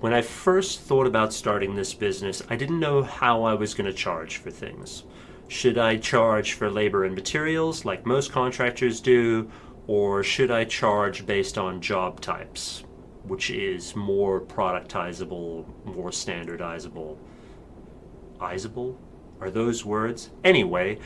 When I first thought about starting this business, I didn't know how I was going to charge for things. Should I charge for labor and materials like most contractors do, or should I charge based on job types, which is more productizable, more standardizable? Izable? Are those words? Anyway,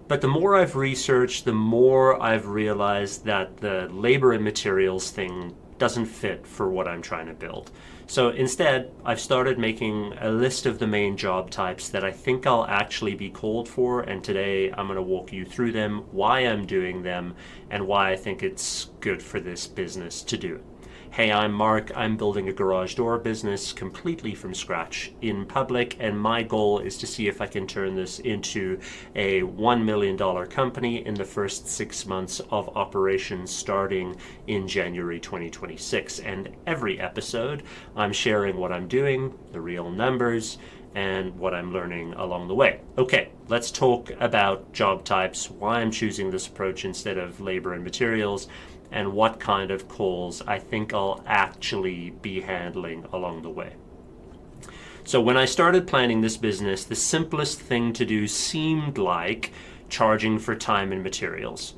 but the more I've researched, the more I've realized that the labor and materials thing doesn't fit for what I'm trying to build. So instead, I've started making a list of the main job types that I think I'll actually be called for, and today I'm going to walk you through them, why I'm doing them, and why I think it's good for this business to do it. Hey, I'm Mark. I'm building a garage door business completely from scratch in public, and my goal is to see if I can turn this into a $1 million company in the first 6 months of operations starting in January 2026. And every episode, I'm sharing what I'm doing, the real numbers, and what I'm learning along the way. Okay, let's talk about job types, why I'm choosing this approach instead of labor and materials, and what kind of calls I think I'll actually be handling along the way. So when I started planning this business, the simplest thing to do seemed like charging for time and materials.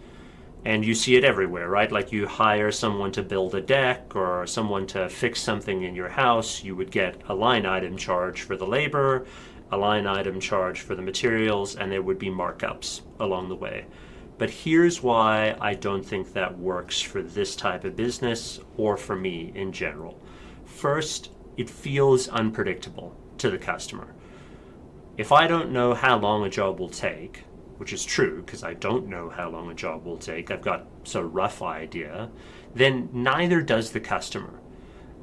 And you see it everywhere, right? Like you hire someone to build a deck or someone to fix something in your house, you would get a line item charge for the labor, a line item charge for the materials, and there would be markups along the way. But here's why I don't think that works for this type of business or for me in general. First, it feels unpredictable to the customer. If I don't know how long a job will take, which is true because I don't know how long a job will take, I've got a rough idea, then neither does the customer.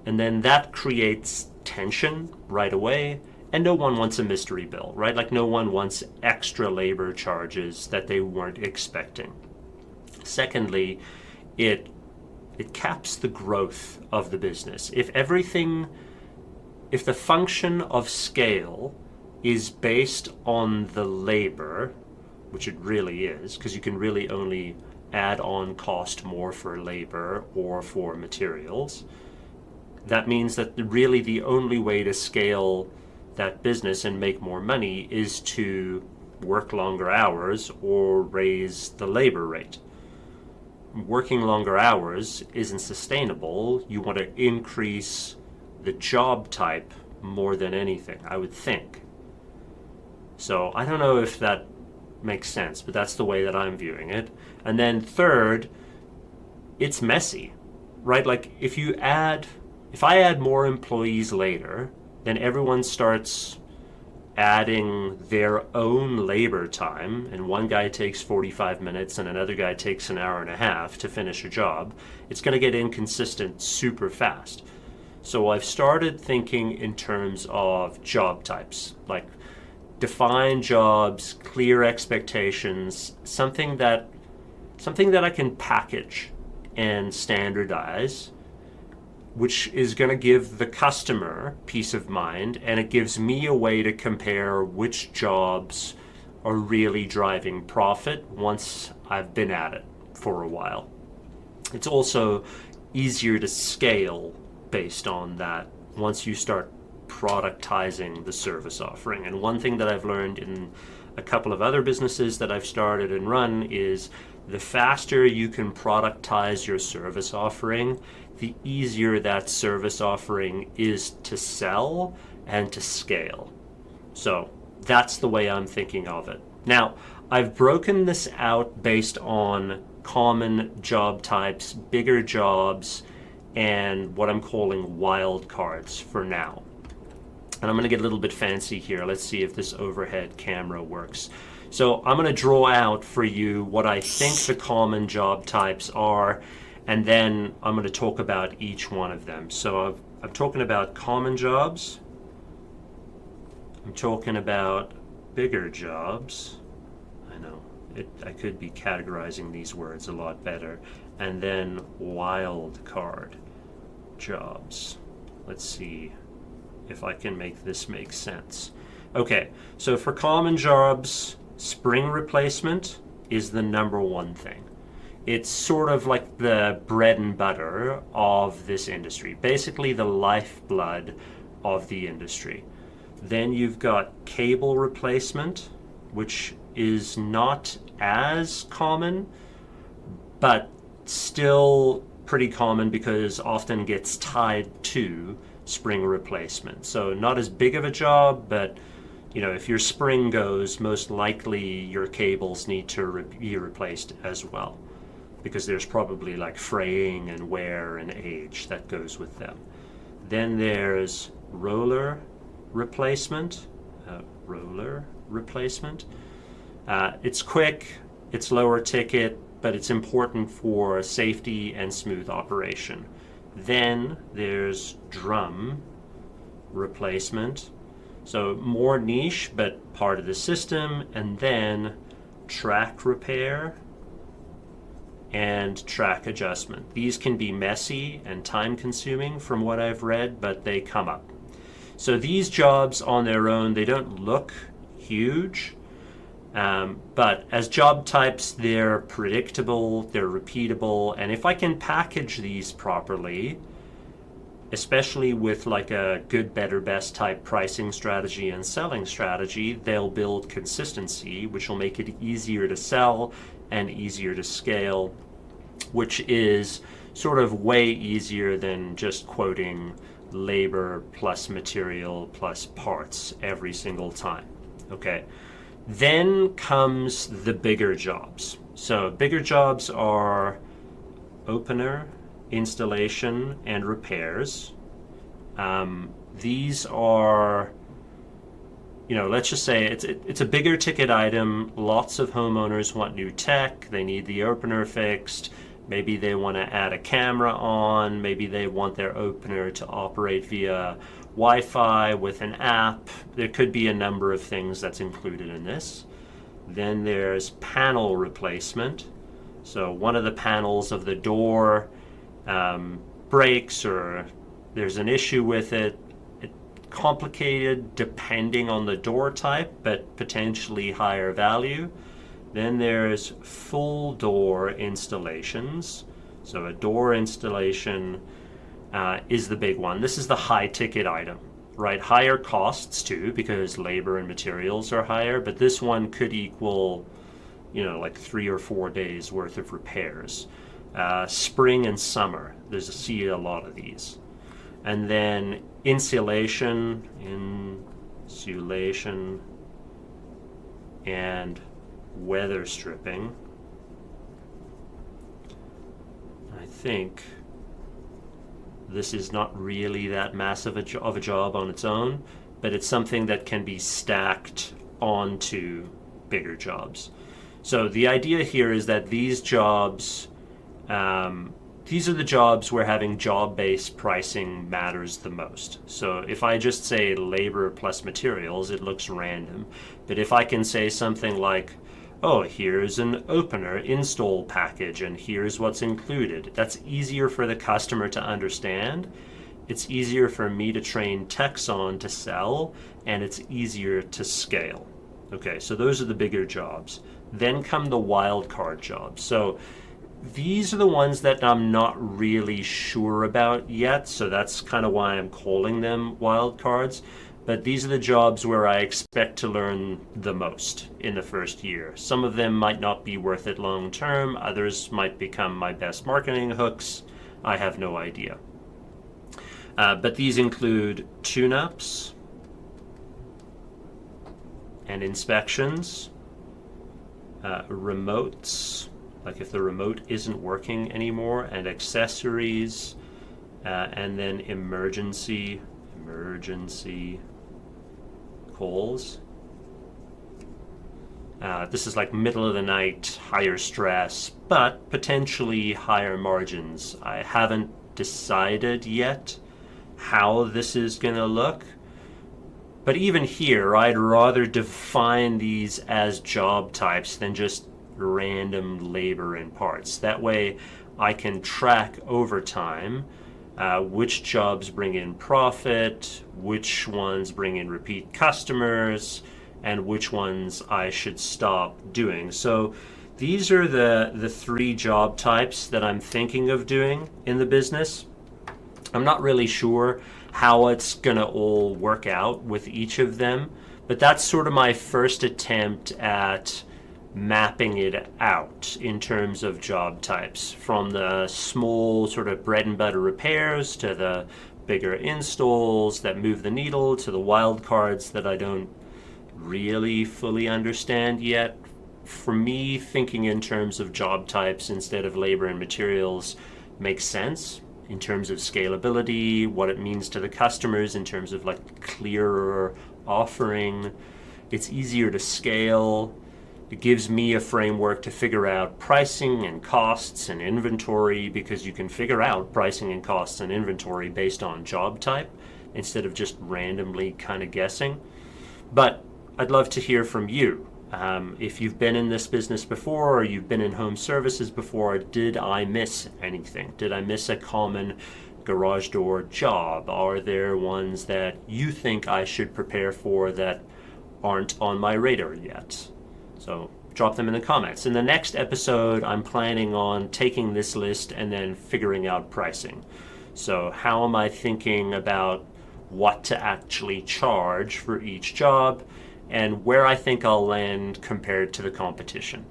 And then that creates tension right away. And no one wants a mystery bill, right? Like no one wants extra labor charges that they weren't expecting. Secondly, it caps the growth of the business. If the function of scale is based on the labor, which it really is, because you can really only add on cost more for labor or for materials, that means that really the only way to scale that business and make more money is to work longer hours or raise the labor rate. Working longer hours isn't sustainable. You want to increase the job type more than anything, I would think. So I don't know if that makes sense, but that's the way that I'm viewing it. And then third, it's messy, right? Like if I add more employees later, then everyone starts adding their own labor time, and one guy takes 45 minutes and another guy takes an hour and a half to finish a job. It's going to get inconsistent super fast. So I've started thinking in terms of job types, like define jobs, clear expectations, something that I can package and standardize, which is going to give the customer peace of mind, and it gives me a way to compare which jobs are really driving profit once I've been at it for a while. It's also easier to scale based on that once you start productizing the service offering. And one thing that I've learned in a couple of other businesses that I've started and run is the faster you can productize your service offering, the easier that service offering is to sell and to scale. So that's the way I'm thinking of it. Now, I've broken this out based on common job types, bigger jobs, and what I'm calling wildcards for now. And I'm going to get a little bit fancy here. Let's see if this overhead camera works. So I'm going to draw out for you what I think the common job types are, and then I'm going to talk about each one of them. So I'm talking about common jobs. I'm talking about bigger jobs. I know, I could be categorizing these words a lot better. And then wild card jobs. Let's see if I can make this make sense. Okay, so for common jobs, spring replacement is the number one thing. It's sort of like the bread and butter of this industry, basically the lifeblood of the industry. Then you've got cable replacement, which is not as common, but still pretty common because often gets tied to spring replacement. So not as big of a job, but if your spring goes, most likely your cables need to be replaced as well, because there's probably like fraying and wear and age that goes with them. Then there's roller replacement. It's quick, it's lower ticket, but it's important for safety and smooth operation. Then there's drum replacement. So more niche, but part of the system. And then track repair and track adjustment. These can be messy and time consuming from what I've read, but they come up. So these jobs on their own, they don't look huge, but as job types, they're predictable, they're repeatable, and if I can package these properly, especially with like a good, better, best type pricing strategy and selling strategy, they'll build consistency, which will make it easier to sell and easier to scale, which is sort of way easier than just quoting labor plus material plus parts every single time. Okay. Then comes the bigger jobs. So bigger jobs are opener, installation, and repairs. These are, let's just say it's a bigger ticket item. Lots of homeowners want new tech. They need the opener fixed. Maybe they want to add a camera on. Maybe they want their opener to operate via Wi-Fi with an app. There could be a number of things that's included in this. Then there's panel replacement. So one of the panels of the door breaks, or there's an issue with it. It's complicated depending on the door type, but potentially higher value. Then there's full door installations. So a door installation is the big one. This is the high ticket item, right? Higher costs too, because labor and materials are higher, but this one could equal, like 3 or 4 days worth of repairs. Spring and summer, see a lot of these. And then insulation, and weather stripping. I think this is not really that massive of a job on its own, but it's something that can be stacked onto bigger jobs. So the idea here is that these jobs, these are the jobs where having job-based pricing matters the most. So if I just say labor plus materials, it looks random. But if I can say something like, oh, here's an opener install package and here's what's included, that's easier for the customer to understand. It's easier for me to train techs on to sell, and it's easier to scale. Okay, so those are the bigger jobs. Then come the wildcard jobs. So these are the ones that I'm not really sure about yet, so that's kind of why I'm calling them wildcards. But these are the jobs where I expect to learn the most in the first year. Some of them might not be worth it long term. Others might become my best marketing hooks. I have no idea. But these include tune-ups and inspections, remotes, like if the remote isn't working anymore, and accessories, and then emergency calls. This is like middle of the night, higher stress, but potentially higher margins. I haven't decided yet how this is going to look. But even here, I'd rather define these as job types than just random labor and parts. That way I can track over time which jobs bring in profit, which ones bring in repeat customers, and which ones I should stop doing. So these are the 3 job types that I'm thinking of doing in the business. I'm not really sure how it's going to all work out with each of them. But that's sort of my first attempt at mapping it out in terms of job types, from the small sort of bread and butter repairs to the bigger installs that move the needle to the wild cards that I don't really fully understand yet. For me, thinking in terms of job types instead of labor and materials makes sense in terms of scalability, what it means to the customers in terms of like clearer offering. It's easier to scale. It gives me a framework to figure out pricing and costs and inventory, because you can figure out pricing and costs and inventory based on job type instead of just randomly kind of guessing. But I'd love to hear from you. If you've been in this business before, or you've been in home services before, did I miss anything? Did I miss a common garage door job? Are there ones that you think I should prepare for that aren't on my radar yet? So drop them in the comments. In the next episode, I'm planning on taking this list and then figuring out pricing. So how am I thinking about what to actually charge for each job, and where I think I'll land compared to the competition.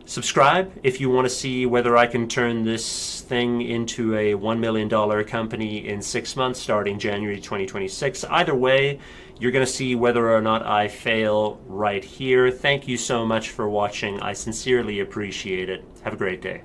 Subscribe if you want to see whether I can turn this thing into a $1 million company in 6 months starting January 2026. Either way, you're going to see whether or not I fail right here. Thank you so much for watching. I sincerely appreciate it. Have a great day.